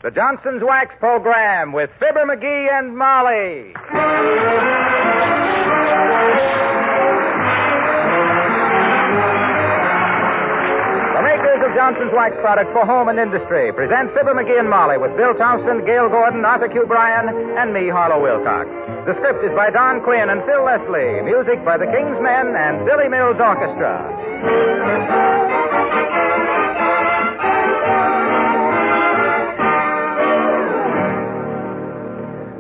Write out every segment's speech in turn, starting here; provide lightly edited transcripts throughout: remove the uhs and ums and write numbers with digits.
the Johnson's Wax Program with Fibber McGee and Molly. Johnson's Wax Products for Home and Industry present Fibber McGee and Molly with Bill Thompson, Gail Gordon, Arthur Q. Bryan, and me, Harlow Wilcox. The script is by Don Quinn and Phil Leslie. Music by the King's Men and Billy Mills Orchestra.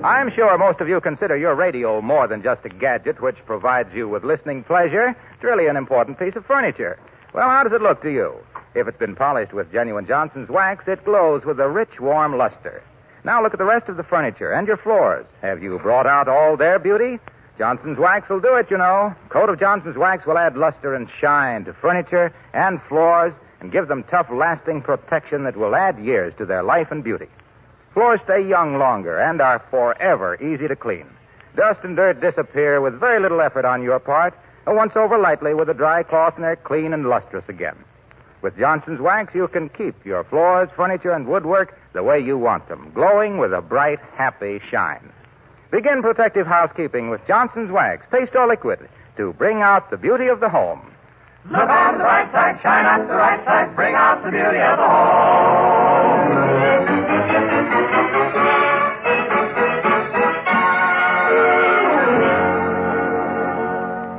I'm sure most of you consider your radio more than just a gadget which provides you with listening pleasure. It's really an important piece of furniture. Well, how does it look to you? If it's been polished with genuine Johnson's wax, it glows with a rich, warm luster. Now look at the rest of the furniture and your floors. Have you brought out all their beauty? Johnson's wax will do it, you know. A coat of Johnson's wax will add luster and shine to furniture and floors and give them tough, lasting protection that will add years to their life and beauty. Floors stay young longer and are forever easy to clean. Dust and dirt disappear with very little effort on your part, and once over lightly with a dry cloth and they're clean and lustrous again. With Johnson's Wax, you can keep your floors, furniture, and woodwork the way you want them, glowing with a bright, happy shine. Begin protective housekeeping with Johnson's Wax, paste or liquid, to bring out the beauty of the home. Look on the bright side, shine on the right side, bring out the beauty of the home.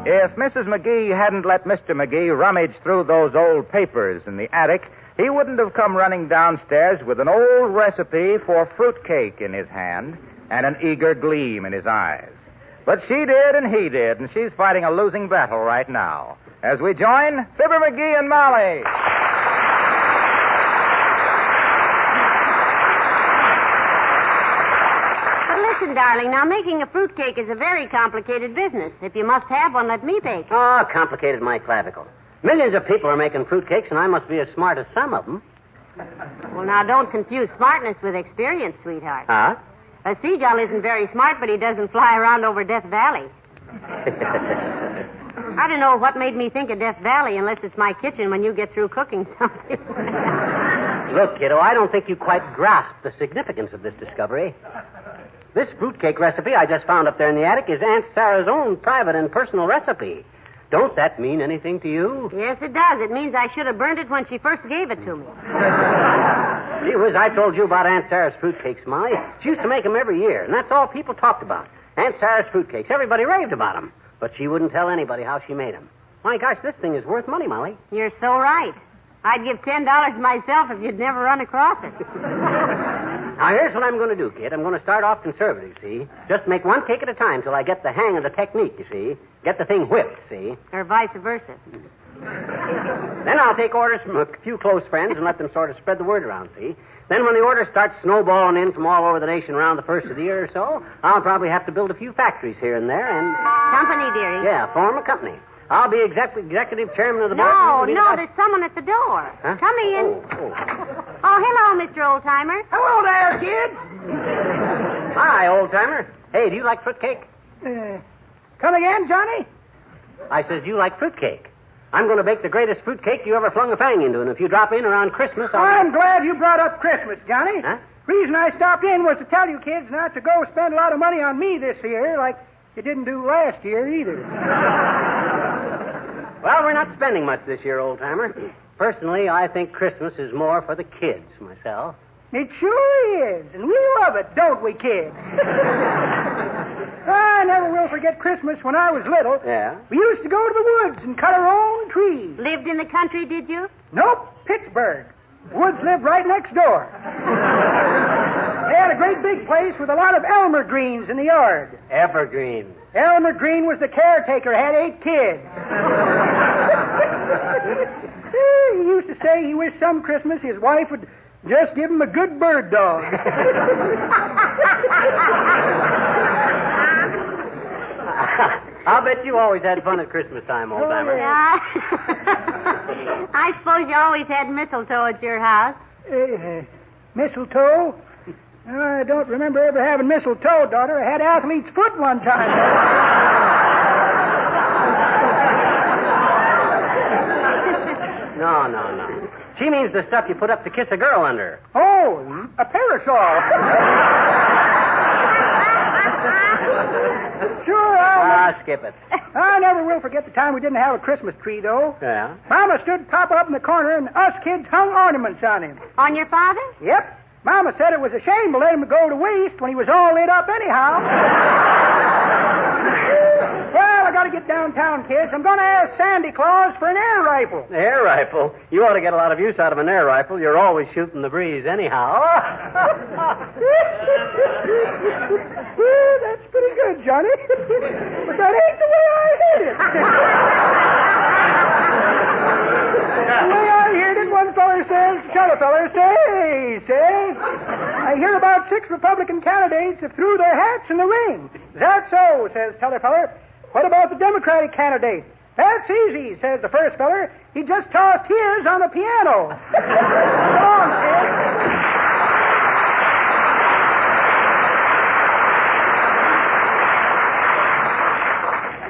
If Mrs. McGee hadn't let Mr. McGee rummage through those old papers in the attic, he wouldn't have come running downstairs with an old recipe for fruitcake in his hand and an eager gleam in his eyes. But she did and he did, and she's fighting a losing battle right now. As we join Fibber McGee and Molly. Listen, darling, now making a fruitcake is a very complicated business. If you must have one, let me bake. Oh, complicated my clavicle. Millions of people are making fruitcakes, and I must be as smart as some of them. Well, now, don't confuse smartness with experience, sweetheart. Huh? A seagull isn't very smart, but he doesn't fly around over Death Valley. I don't know what made me think of Death Valley unless it's my kitchen when you get through cooking something. Look, kiddo, I don't think you quite grasp the significance of this discovery. This fruitcake recipe I just found up there in the attic is Aunt Sarah's own private and personal recipe. Don't that mean anything to you? Yes, it does. It means I should have burned it when she first gave it to me. Gee whiz, I told you about Aunt Sarah's fruitcakes, Molly. She used to make them every year, and that's all people talked about. Aunt Sarah's fruitcakes. Everybody raved about them. But she wouldn't tell anybody how she made them. My gosh, this thing is worth money, Molly. You're so right. I'd give $10 myself if you'd never run across it. Now, here's what I'm going to do, kid. I'm going to start off conservative, see? Just make one cake at a time till I get the hang of the technique, you see? Get the thing whipped, see? Or vice versa. Then I'll take orders from a few close friends and let them sort of spread the word around, see? Then when the orders start snowballing in from all over the nation around the first of the year or so, I'll probably have to build a few factories here and there and... Company, dearie. Yeah, form a company. I'll be executive chairman of the board. No, there's someone at the door. Huh? Come in. Oh, hello, Mr. Oldtimer. Hello there, kids. Hi, old-timer. Hey, do you like fruitcake? Come again, Johnny? I says, do you like fruitcake? I'm going to bake the greatest fruitcake you ever flung a fang into, and if you drop in around Christmas, I'm glad you brought up Christmas, Johnny. Huh? Reason I stopped in was to tell you kids not to go spend a lot of money on me this year like you didn't do last year either. Well, we're not spending much this year, old-timer. Personally, I think Christmas is more for the kids, myself. It sure is, and we love it, don't we, kids? I never will forget Christmas when I was little. Yeah? We used to go to the woods and cut our own trees. Lived in the country, did you? Nope, Pittsburgh. The woods lived right next door. They had a great big place with a lot of Elmer greens in the yard. Evergreen. Elmer Green was the caretaker, had 8 kids. He used to say he wished some Christmas his wife would just give him a good bird dog. I'll bet you always had fun at Christmas time, old-timer. Yeah. I suppose you always had mistletoe at your house. Mistletoe? I don't remember ever having mistletoe, daughter. I had athlete's foot one time. No. She means the stuff you put up to kiss a girl under. Oh, Oh, a parasol. Sure, skip it. I never will forget the time we didn't have a Christmas tree, though. Yeah? Mama stood Papa up in the corner, and us kids hung ornaments on him. On your father? Yep. Mama said it was a shame to let him go to waste when he was all lit up anyhow. Well, I got to get downtown, kids. I'm going to ask Sandy Claus for an air rifle. Air rifle? You ought to get a lot of use out of an air rifle. You're always shooting the breeze anyhow. That's pretty good, Johnny. But that ain't the way I heard it. The way I heard it, one feller says, t'other feller, says, I hear about 6 Republican candidates have threw their hats in the ring. Is that so, says t'other feller. What about the Democratic candidate? That's easy, says the first feller. He just tossed his on the piano. Come on, kid.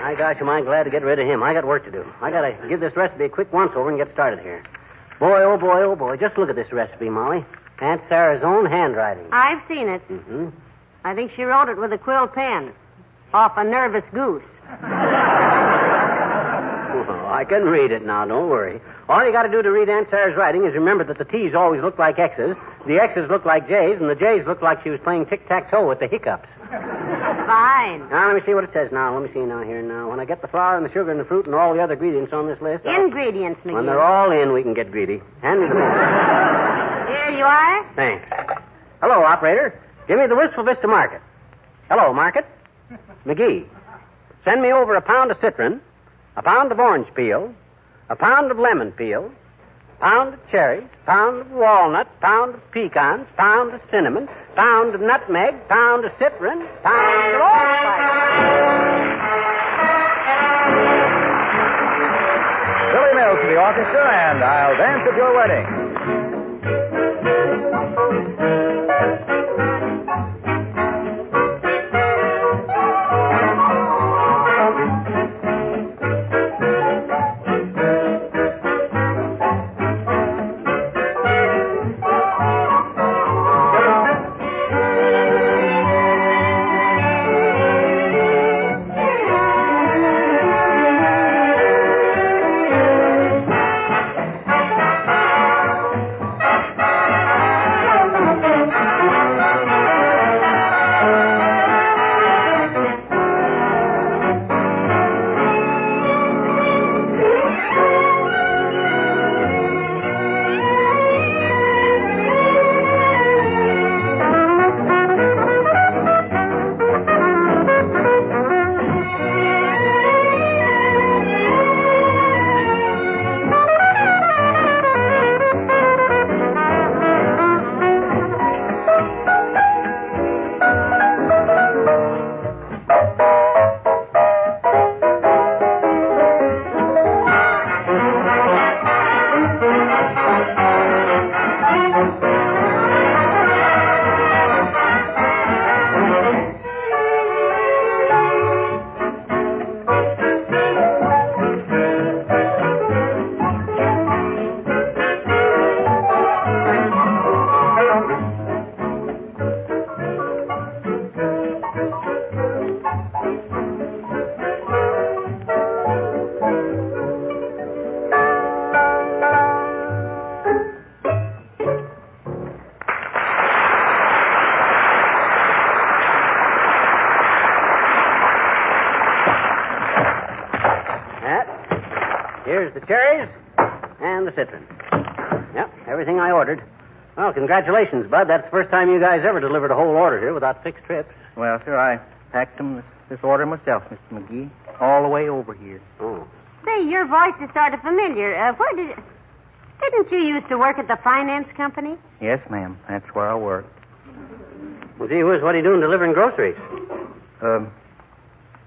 My gosh, am I glad to get rid of him. I got work to do. I got to give this recipe a quick once-over and get started here. Boy, oh boy, oh boy. Just look at this recipe, Molly. Aunt Sarah's own handwriting. I've seen it. Mm-hmm. I think she wrote it with a quill pen off a nervous goose. Oh, I can read it now, don't worry. All you got to do to read Aunt Sarah's writing is remember that the T's always look like X's, the X's look like J's, and the J's look like she was playing tic-tac-toe with the hiccups. Fine. Now, let me see what it says now. Let me see now here now. When I get the flour and the sugar and the fruit and all the other ingredients on this list... Ingredients, McGee. When they're all in, we can get greedy. Hand me the book. Here you are. Thanks. Hello, operator. Give me the Wistful Vista market. Hello, market. McGee. Send me over a pound of citron, a pound of orange peel, a pound of lemon peel, a pound of cherries, pound of walnut, pound of pecans, pound of cinnamon, pound of nutmeg, pound of citron, pound of allspice. Billy Mills to the orchestra, and I'll dance at your wedding. Here's the cherries and the citron. Yep, everything I ordered. Well, congratulations, Bud. That's the first time you guys ever delivered a whole order here without 6 trips. Well, sir, I packed this order myself, Mr. McGee, all the way over here. Oh. Say, your voice is sort of familiar. Didn't you used to work at the finance company? Yes, ma'am. That's where I work. Well, gee whiz, what are you doing delivering groceries?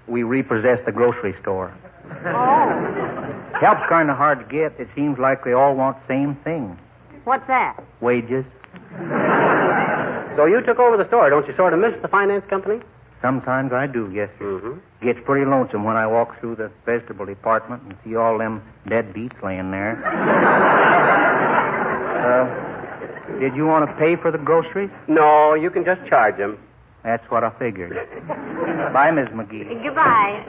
We repossessed the grocery store. Oh. Help's kind of hard to get. It seems like they all want the same thing. What's that? Wages. So you took over the store. Don't you sort of miss the finance company? Sometimes I do, yes, sir. Mm-hmm. Gets pretty lonesome when I walk through the vegetable department and see all them dead beets laying there. Did you want to pay for the groceries? No, you can just charge them. That's what I figured. Bye, Miss McGee. Goodbye.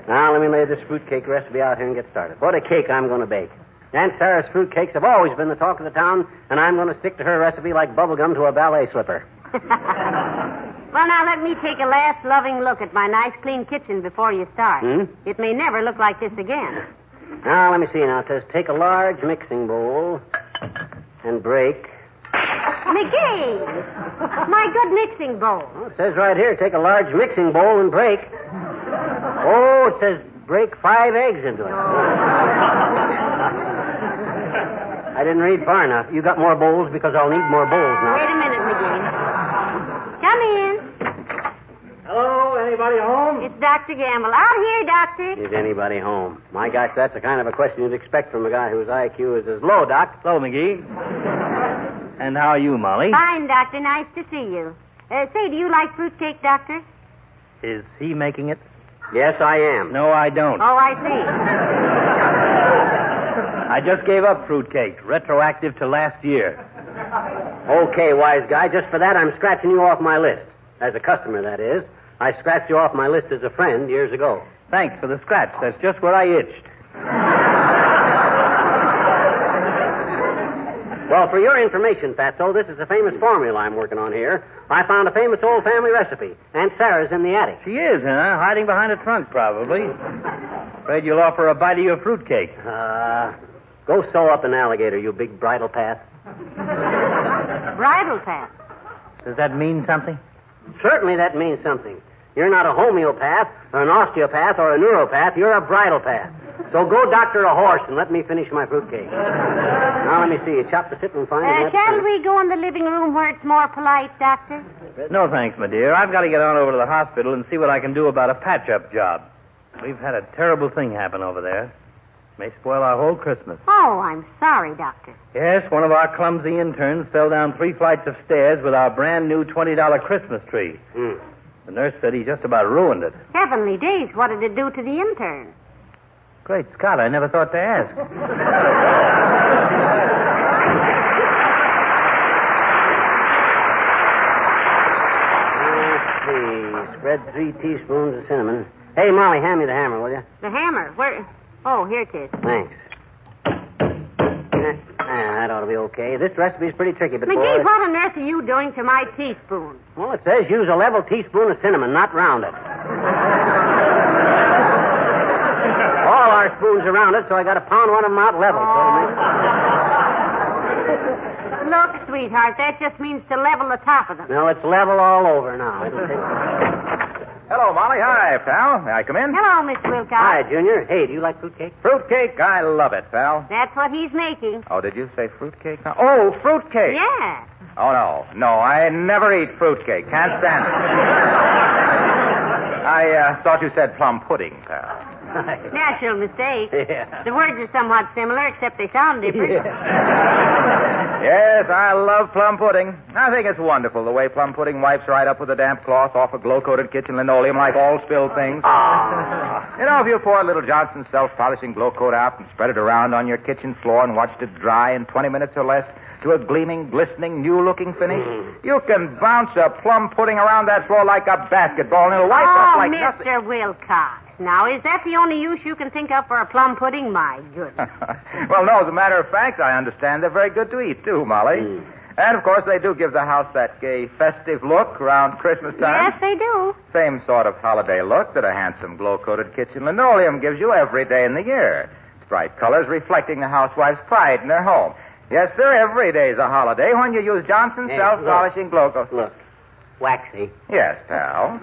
Now, let me lay this fruitcake recipe out here and get started. What a cake I'm going to bake. Aunt Sarah's fruitcakes have always been the talk of the town, and I'm going to stick to her recipe like bubblegum to a ballet slipper. Well, now, let me take a last loving look at my nice, clean kitchen before you start. It may never look like this again. Now, let me see now. It says take a large mixing bowl and break. McGee! My good mixing bowl. Well, it says right here, take a large mixing bowl and break. Oh, it says break 5 eggs into it. I didn't read far enough. You got more bowls because I'll need more bowls now. Wait a minute, McGee. Come in. Hello, anybody home? It's Dr. Gamble. Out here, Doctor. Is anybody home? My gosh, that's the kind of a question you'd expect from a guy whose IQ is as low, Doc. Hello, McGee. And how are you, Molly? Fine, Doctor. Nice to see you. Say, do you like fruitcake, Doctor? Is he making it? Yes, I am. No, I don't. Oh, I see. I just gave up fruitcake, retroactive to last year. Okay, wise guy. Just for that, I'm scratching you off my list. As a customer, that is. I scratched you off my list as a friend years ago. Thanks for the scratch. That's just where I itched. Well, for your information, Fatso, this is a famous formula I'm working on here. I found a famous old family recipe. Aunt Sarah's in the attic. She is, huh? Hiding behind a trunk, probably. Afraid you'll offer a bite of your fruitcake. Go sew up an alligator, you big bridle path. Bridal path. Does that mean something? Certainly that means something. You're not a homeopath, or an osteopath, or a neuropath. You're a bridle path. So go doctor a horse and let me finish my fruitcake. Now, let me see. You chop the tip and fine. Shall we go in the living room where it's more polite, Doctor? No, thanks, my dear. I've got to get on over to the hospital and see what I can do about a patch-up job. We've had a terrible thing happen over there. May spoil our whole Christmas. Oh, I'm sorry, Doctor. Yes, one of our clumsy interns fell down 3 flights of stairs with our brand-new $20 Christmas tree. The nurse said he just about ruined it. Heavenly days, what did it do to the intern? Great Scott, I never thought to ask. Let's see. Spread 3 teaspoons of cinnamon. Hey, Molly, hand me the hammer, will you? The hammer? Where? Oh, here it is. Thanks. That ought to be okay. This recipe's pretty tricky, but McGee, boy... what on earth are you doing to my teaspoon? Well, it says use a level teaspoon of cinnamon, not rounded. All our spoons are rounded, so I got to pound one of them out level. Look, sweetheart, that just means to level the top of them. No, it's level all over now. It'll take... Hello, Molly. Hi, pal. May I come in? Hello, Mr. Wilcox. Hi, Junior. Hey, do you like fruitcake? Fruitcake? I love it, pal. That's what he's making. Oh, did you say fruitcake? Oh, fruitcake. Yeah. Oh, no. No, I never eat fruitcake. Can't stand it. I thought you said plum pudding, pal. Natural mistake. Yeah. The words are somewhat similar, except they sound different. Yes, I love plum pudding. I think it's wonderful the way plum pudding wipes right up with a damp cloth off a glow-coated kitchen linoleum like all spilled things. You know, if you pour a little Johnson's self-polishing glow coat out and spread it around on your kitchen floor and watched it dry in 20 minutes or less to a gleaming, glistening, new-looking finish, you can bounce a plum pudding around that floor like a basketball and it'll wipe up like nothing. Mr. Wilcox. Now, is that the only use you can think of for a plum pudding? My goodness. Well, no, as a matter of fact, I understand they're very good to eat, too, Molly. And, of course, they do give the house that gay, festive look around Christmas time. Yes, they do. Same sort of holiday look that a handsome glow-coated kitchen linoleum gives you every day in the year. Its bright colors reflecting the housewife's pride in their home. Yes, sir, every day's a holiday when you use Johnson's self-polishing glow coat. Look. Waxy. Yes, pal.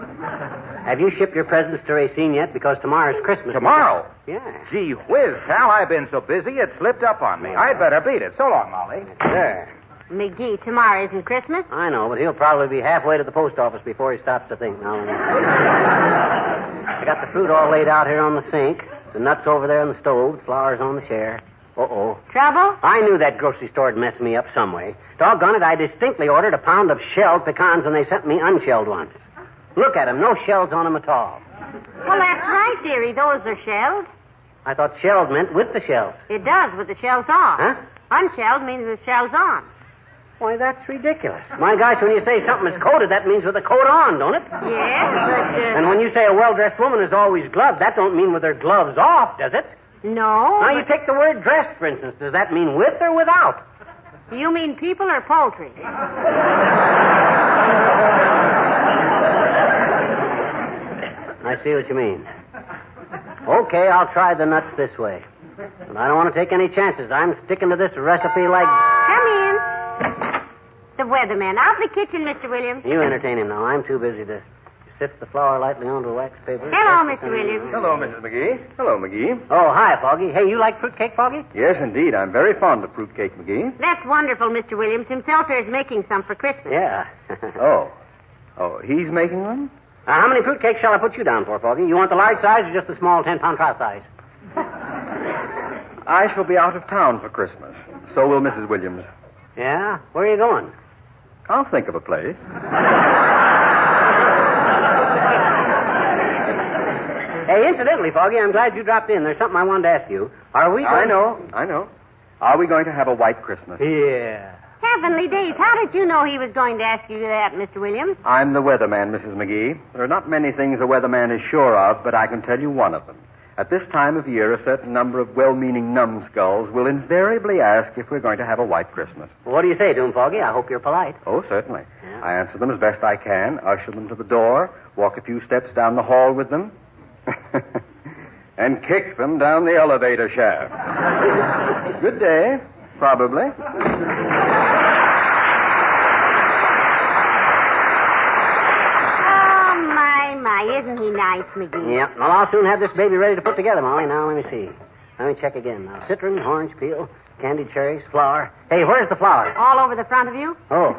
Have you shipped your presents to Racine yet? Because tomorrow's Christmas. Tomorrow? Yeah. Gee whiz, pal, I've been so busy it slipped up on me. I'd better beat it. So long, Molly. There. McGee, tomorrow isn't Christmas. I know, but he'll probably be halfway to the post office before he stops to think. Now, I got the fruit all laid out here on the sink, the nuts over there on the stove, the flowers on the chair. Uh-oh. Trouble? I knew that grocery store'd mess me up some way. Doggone it, I distinctly ordered a pound of shelled pecans, and they sent me unshelled ones. Look at them, no shells on them at all. Well, that's right, dearie. Those are shelled. I thought shelled meant with the shells. It does, with the shells off. Huh? Unshelled means with shells on. Why, that's ridiculous. My gosh, when you say something is coated, that means with a coat on, don't it? Yes, but... And when you say a well-dressed woman is always gloved, that don't mean with her gloves off, does it? No. Now, you take the word dressed, for instance. Does that mean with or without? You mean people or poultry? I see what you mean. Okay, I'll try the nuts this way. But I don't want to take any chances. I'm sticking to this recipe like... Come in. The weatherman. Out of the kitchen, Mr. Williams. You entertain him now. I'm too busy to sift the flour lightly onto wax paper. Hello, Mr. Williams. Hello, Mrs. McGee. Hello, McGee. Oh, hi, Foggy. Hey, you like fruitcake, Foggy? Yes, indeed. I'm very fond of fruitcake, McGee. That's wonderful, Mr. Williams. Himself is making some for Christmas. Yeah. Oh, he's making one? How many fruitcakes shall I put you down for, Foggy? You want the large size or just the small 10-pound trial size? I shall be out of town for Christmas. So will Mrs. Williams. Yeah? Where are you going? I'll think of a place. Hey, incidentally, Foggy, I'm glad you dropped in. There's something I wanted to ask you. Are we going... I know. Are we going to have a white Christmas? Yeah. Heavenly days. How did you know he was going to ask you that, Mr. Williams? I'm the weatherman, Mrs. McGee. There are not many things a weatherman is sure of, but I can tell you one of them. At this time of year, a certain number of well-meaning numbskulls will invariably ask if we're going to have a white Christmas. What do you say to him, Foggy? I hope you're polite. Oh, certainly. Yeah. I answer them as best I can, usher them to the door, walk a few steps down the hall with them, and kick them down the elevator shaft. Good day, probably. Isn't he nice, McGee? Yep. Well, I'll soon have this baby ready to put together, Molly. Now, let me see. Let me check again. Now, citron, orange peel, candied cherries, flour. Hey, where's the flour? All over the front of you? Oh.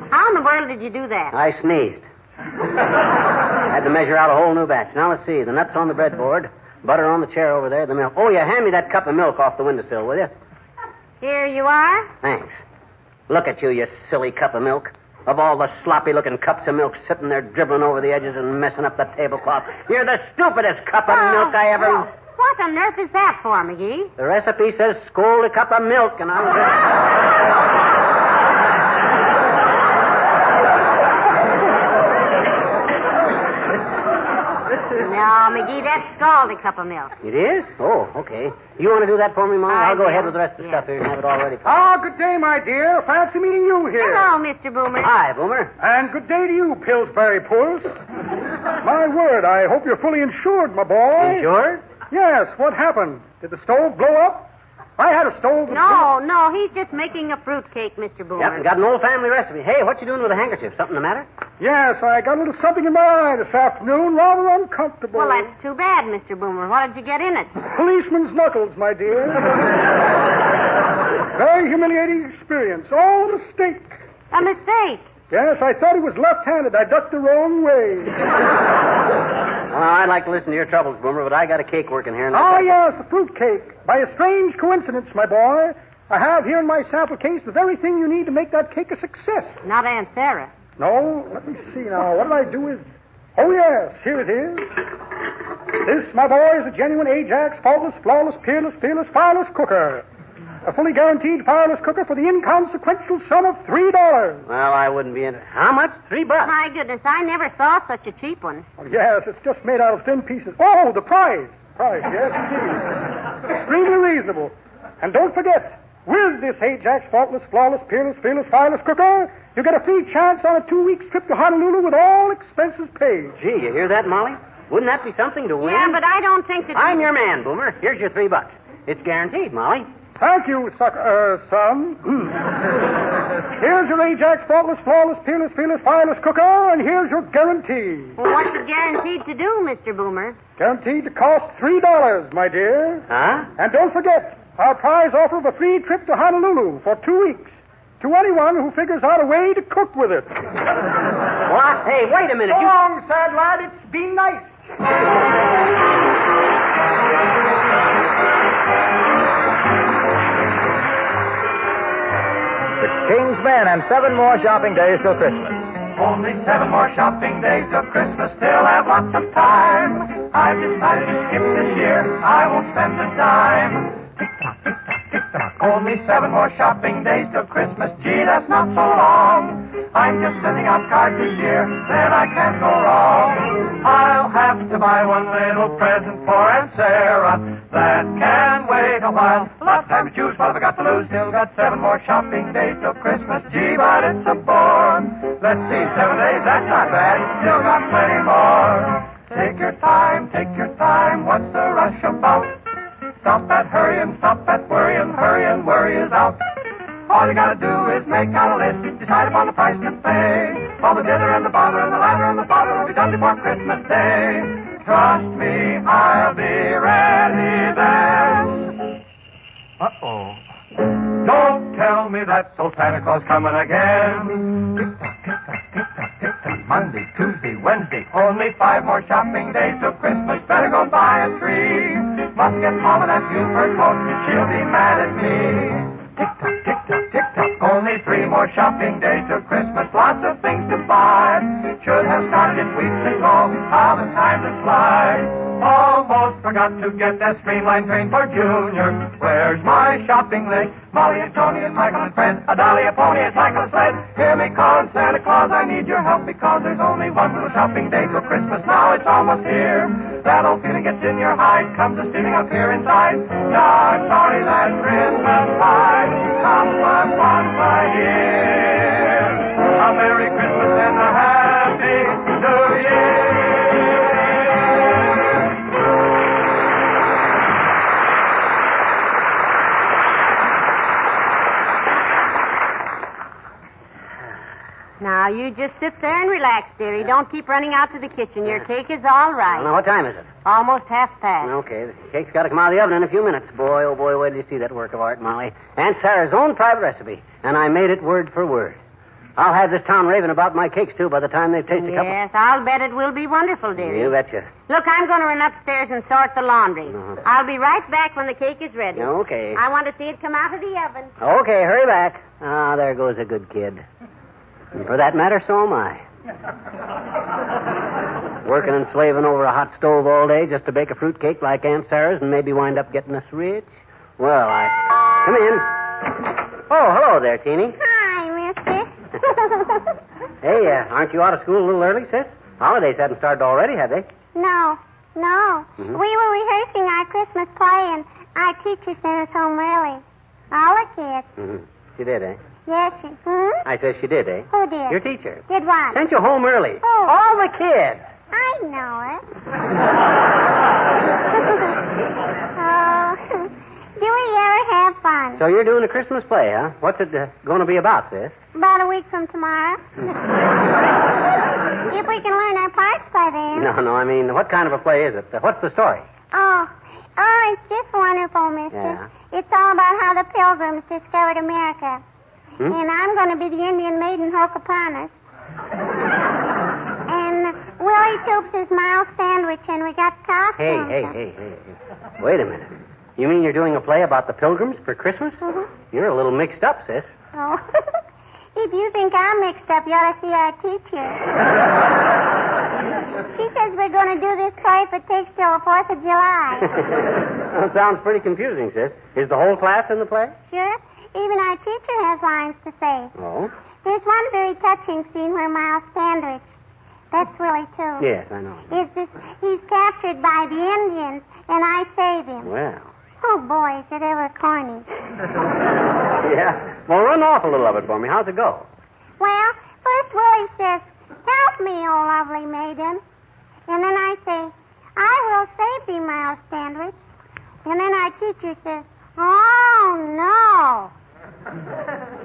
How in the world did you do that? I sneezed. Had to measure out a whole new batch. Now, let's see. The nuts on the breadboard, butter on the chair over there, the milk. Oh, yeah, hand me that cup of milk off the windowsill, will you? Here you are. Thanks. Look at you silly cup of milk. Of all the sloppy-looking cups of milk sitting there dribbling over the edges and messing up the tablecloth, you're the stupidest cup of milk I ever... What on earth is that for, McGee? The recipe says scold a cup of milk, and I was... No, McGee, that's scalded cup of milk. It is? Oh, okay. You want to do that for me, Molly? I'll go ahead with the rest of the stuff here and have it all ready. Good day, my dear. Fancy meeting you here. Hello, Mr. Boomer. Hi, Boomer. And good day to you, Pillsbury Puss. My word, I hope you're fully insured, my boy. Insured? Yes. What happened? Did the stove blow up? I had a stove. No, he's just making a fruitcake, Mr. Boomer. Yep, got an old family recipe. Hey, what you doing with a handkerchief? Something the matter? Yes, I got a little something in my eye this afternoon. Rather uncomfortable. Well, that's too bad, Mr. Boomer. What did you get in it? Policeman's knuckles, my dear. Very humiliating experience. All a mistake. A mistake? Yes, I thought he was left-handed. I ducked the wrong way. I'd like to listen to your troubles, Boomer, but I got a cake working here. Yes, a fruit cake. By a strange coincidence, my boy, I have here in my sample case the very thing you need to make that cake a success. Not Aunt Sarah. No, let me see now. What did I do with... Oh, yes, here it is. This, my boy, is a genuine Ajax, faultless, flawless, peerless, fireless cooker. A fully guaranteed fireless cooker for the inconsequential sum of $3. Well, I wouldn't be in... How much? $3? My goodness, I never saw such a cheap one. Oh, yes, it's just made out of thin pieces. Oh, the price. Yes, indeed. Extremely reasonable. And don't forget, with this Ajax, faultless, flawless, peerless, fireless cooker, you get a free chance on a 2-week trip to Honolulu with all expenses paid. Gee, you hear that, Molly? Wouldn't that be something to win? Yeah, but I don't think that... I'm your man, Boomer. Here's your $3. It's guaranteed, Molly. Thank you, son. Here's your Ajax, faultless, flawless, peerless, fireless cooker, and here's your guarantee. Well, what's it guaranteed to do, Mr. Boomer? Guaranteed to cost $3, my dear. Huh? And don't forget, our prize offer of a free trip to Honolulu for 2 weeks to anyone who figures out a way to cook with it. What? Hey, wait a minute. So long, sad lad. It's been nice. The King's Men and 7 more shopping days till Christmas. Only 7 more shopping days till Christmas, still have lots of time. I've decided to skip this year, I won't spend a dime. Tick-tock, tick-tock, tick-tock. Only 7 more shopping days till Christmas. Gee, that's not so long. I'm just sending out cards this year, then I can't go wrong. I'll have to buy one little present for Aunt Sarah. That can wait a while. Lots of time to choose. What have I got to lose? Still got 7 more shopping days till Christmas. Gee, but it's a bore. Let's see, 7 days, that's not bad. Still got plenty more. Take your time, what's the rush about? Stop that hurrying, stop that worrying, hurry and worry is out. All you gotta do is make out a list, decide upon the price to pay. All the dinner and the bother and the lather and the bother will be done before Christmas Day. Trust me, I'll be ready then. Uh-oh. Don't tell me that's old Santa Claus coming again. Tick-tock, tick-tock, tick-tock, tick-tock. Monday, Tuesday, Wednesday. Only 5 more shopping days till Christmas. Better go buy a tree. Must get Mama that new fur coat. She'll be mad at me. Tick-tock, tick-tock, tick-tock. Only 3 more shopping days till Christmas. Lots of things to buy. Should have started it weeks ago. How the time to slide. Almost forgot to get that streamlined train for Junior. Where's my shopping list? Molly and Tony and Michael and Fred. A dolly, a pony, a cycle, a sled. Hear me calling Santa Claus. I need your help because there's only one little shopping day till Christmas. Now it's almost here. That old feeling gets in your hide. Comes a steaming up here inside. Now I'm sorry that Christmas tide. Come on, my dear. A Merry Christmas and a Happy New Year. Now, you just sit there and relax, dearie. Don't keep running out to the kitchen. Your cake is all right. Now, what time is it? Almost 1:30. Okay, the cake's got to come out of the oven in a few minutes. Boy, oh boy, where did you see that work of art, Molly? Aunt Sarah's own private recipe, and I made it word for word. I'll have this town raving about my cakes, too, by the time they've tasted a couple. Yes, I'll bet it will be wonderful, dearie. You betcha. Look, I'm going to run upstairs and sort the laundry. I'll be right back when the cake is ready. Okay. I want to see it come out of the oven. Okay, hurry back. Ah, there goes a good kid. And for that matter, so am I. Working and slaving over a hot stove all day just to bake a fruit cake like Aunt Sarah's and maybe wind up getting us rich? Well, Come in. Oh, hello there, Teeny. Hi, mister. Hey, aren't you out of school a little early, sis? Holidays haven't started already, have they? No. Mm-hmm. We were rehearsing our Christmas play, and our teacher sent us home early. All the kids. Mm-hmm. She did, eh? Yes, she... I said she did, eh? Who did? Your teacher. Did what? Sent you home early. Oh. All the kids. I know it. Oh, do we ever have fun? So you're doing a Christmas play, huh? What's it going to be about, sis? About a week from tomorrow. If we can learn our parts by then. No, I mean, what kind of a play is it? What's the story? Oh, it's just wonderful, mister. Yeah. It's all about how the Pilgrims discovered America. Hmm? And I'm going to be the Indian maiden Hocapannus. And Willie Toops is Miles Sandwich, and we got costumes. Hey. Wait a minute. You mean you're doing a play about the Pilgrims for Christmas? Mm-hmm. You're a little mixed up, sis. Oh. If you think I'm mixed up, you ought to see our teacher. She says we're going to do this play if it takes till the 4th of July. That sounds pretty confusing, sis. Is the whole class in the play? Sure. Even our teacher has lines to say. Oh? There's one very touching scene where Miles Sandwich, that's Willie, too. Yes, I know. He's captured by the Indians, and I save him. Well. Oh, boy, is it ever corny. Yeah. Well, run off a little of it for me. How's it go? Well, first Willie says, "Help me, oh lovely maiden." And then I say, "I will save thee, Miles Sandwich." And then our teacher says, "Oh, no."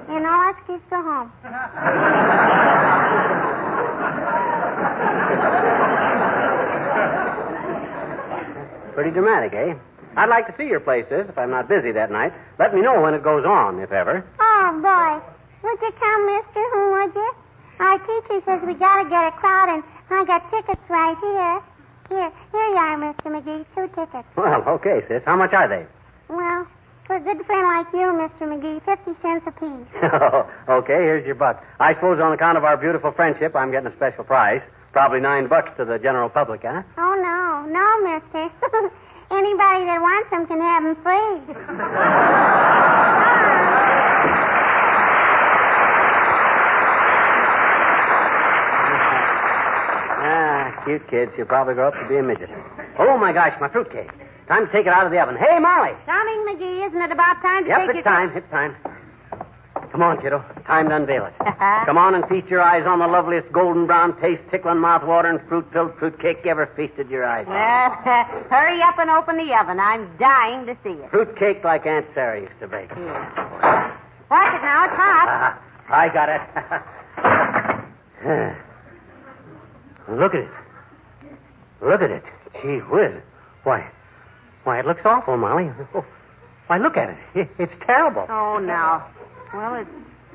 And all us kids go home. Pretty dramatic, eh? I'd like to see your play, sis, if I'm not busy that night. Let me know when it goes on, if ever. Oh, boy. Would you come, mister? Would you? Our teacher says we got to get a crowd, and I got tickets right here. Here you are, Mr. McGee. 2 tickets. Well, okay, sis. How much are they? Well, for a good friend like you, Mr. McGee, 50 cents apiece. Okay, here's your buck. I suppose on account of our beautiful friendship, I'm getting a special price. Probably $9 to the general public, huh? Oh, no, mister. Anybody that wants them can have them free. Cute kid. She'll probably grow up to be a midget. Oh, my gosh, my fruitcake. Time to take it out of the oven. Hey, Molly. Coming, McGee. Isn't it about time to take It's time. It's time. Come on, kiddo. Time to unveil it. Come on and feast your eyes on the loveliest golden brown taste, tickling mouth-watering, fruit-filled fruitcake you ever feasted your eyes on. Well, hurry up and open the oven. I'm dying to see it. Fruitcake like Aunt Sarah used to bake. Yeah. Watch it now. It's hot. I got it. Look at it. Look at it. Gee whiz. Why, it looks awful, Molly. Oh, why, look at it. It's terrible. Oh, no. Well, it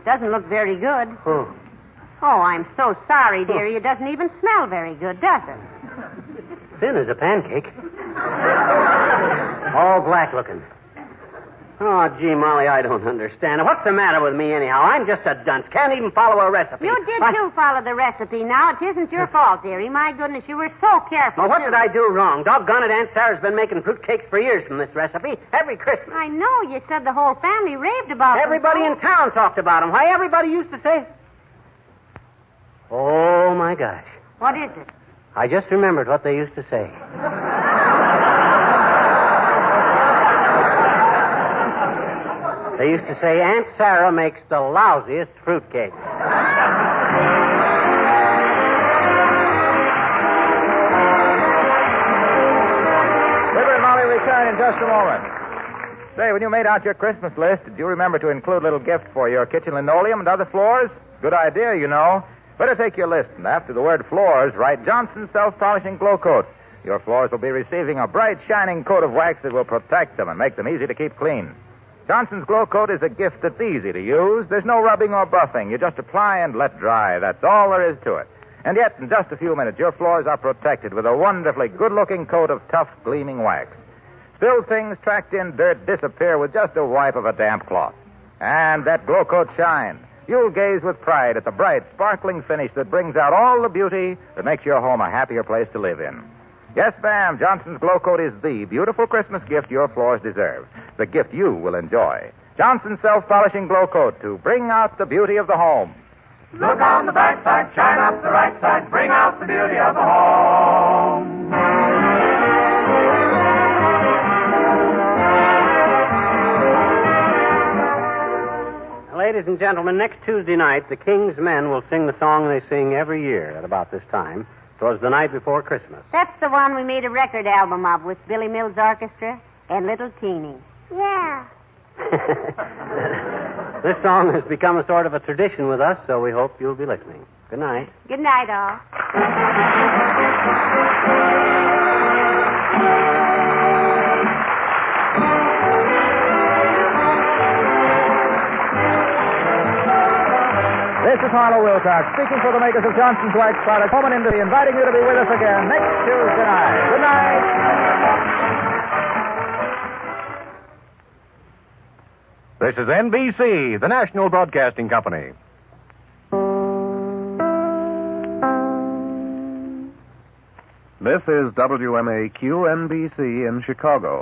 doesn't look very good. Oh. Oh, I'm so sorry, dearie. It doesn't even smell very good, does it? Thin as a pancake. All black looking. Oh, gee, Molly, I don't understand. What's the matter with me, anyhow? I'm just a dunce. Can't even follow a recipe. You did, too, follow the recipe. Now, it isn't your fault, dearie. My goodness, you were so careful. Well, what did I do wrong? Doggone it, Aunt Sarah's been making fruitcakes for years from this recipe. Every Christmas. I know. You said the whole family raved about them. Everybody in town talked about them. Why, everybody used to say... Oh, my gosh. What is it? I just remembered what they used to say. They used to say Aunt Sarah makes the lousiest fruitcakes. Fibber and Molly return in just a moment. Say, when you made out your Christmas list, did you remember to include a little gift for your kitchen linoleum and other floors? Good idea, you know. Better take your list, and after the word floors, write Johnson's Self-Polishing Glow Coat. Your floors will be receiving a bright, shining coat of wax that will protect them and make them easy to keep clean. Johnson's Glow Coat is a gift that's easy to use. There's no rubbing or buffing. You just apply and let dry. That's all there is to it. And yet, in just a few minutes, your floors are protected with a wonderfully good-looking coat of tough, gleaming wax. Spilled things, tracked in dirt disappear with just a wipe of a damp cloth. And that Glow Coat shine. You'll gaze with pride at the bright, sparkling finish that brings out all the beauty that makes your home a happier place to live in. Yes, ma'am, Johnson's Glow Coat is the beautiful Christmas gift your floors deserve. The gift you will enjoy. Johnson's Self-Polishing Glow Coat to bring out the beauty of the home. Look on the back side, shine up the right side, bring out the beauty of the home. Ladies and gentlemen, next Tuesday night, the King's Men will sing the song they sing every year at about this time. It was the night before Christmas. That's the one we made a record album of with Billy Mills Orchestra and Little Teeny. Yeah. This song has become a sort of a tradition with us, so we hope you'll be listening. Good night. Good night, all. This is Harlow Wilcox, speaking for the makers of Johnson's Wax Products, home and Indy, inviting you to be with us again next Tuesday night. Good night. This is NBC, the National Broadcasting Company. This is WMAQ-NBC in Chicago.